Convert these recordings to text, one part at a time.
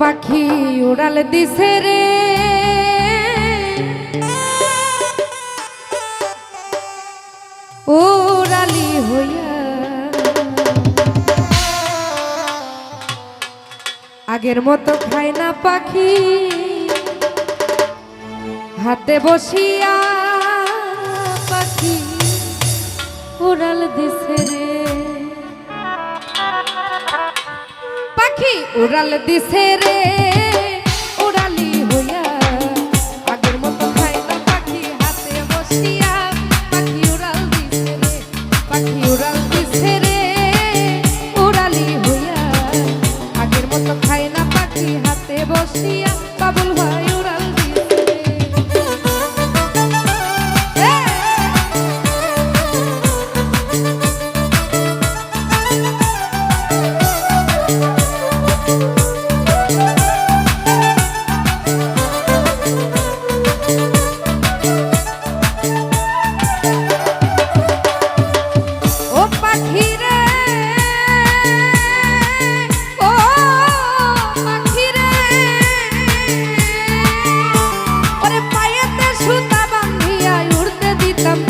পাখি উড়াল দিছে রে উড়ালি হইয়া আগের মতো খায় না পাখি হাতে বসিয়া পাখি উড়াল দিছে রে পাখি উড়াল দিছে রে উড়ালি হইয়া আগের মতো খায় না পাখি হাতে বসিয়া পাখি উড়াল দিছে রে পাখি উড়াল দিছে রে উড়ালি হইয়া আগের মতো খায় না পাখি হাতে বসিয়া বাবুল ভাই উড়াল দিছে রে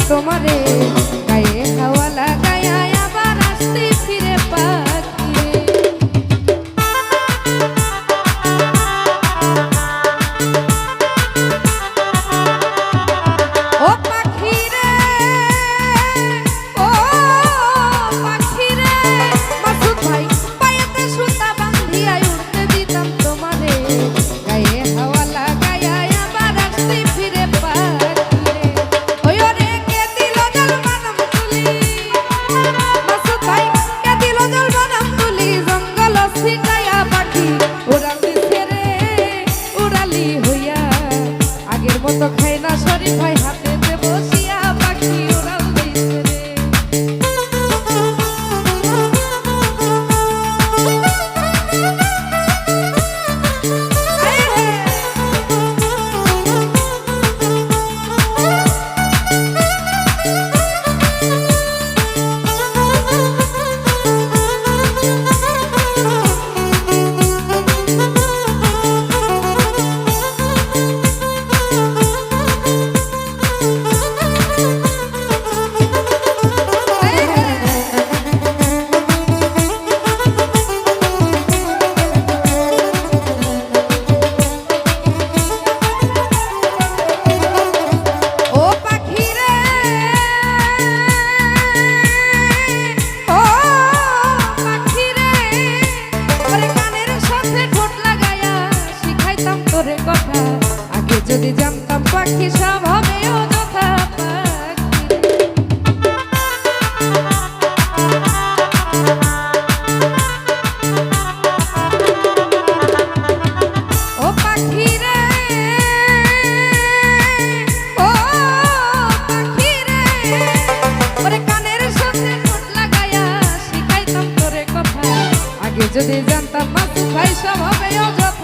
তোমারে গায়ে হাওয়া লাগায়া আবার আসতে ফিরে পাখি ও পাখি রে ও পাখি রে মাসুদ ভাই পায়েতে সুতা বাঁধিয়া উড়তে দিতাম তোমারে গায়ে হাওয়া লাগায়া আবার আসতে ফিরে পাখি মতো খাই না শরীফ ভাই হাতে বসিয়া পাখি উড়াল দিছে রে আগে যদি জানতাম পাখি সব হবে অযথা ও পাখি রে ও পাখি রে ওরে কানের সাথে ঠোঁট লাগায়া শিখাইতাম তোরে কথা আগে যদি জানতাম মাসুদ ভাই সব হবে অযথা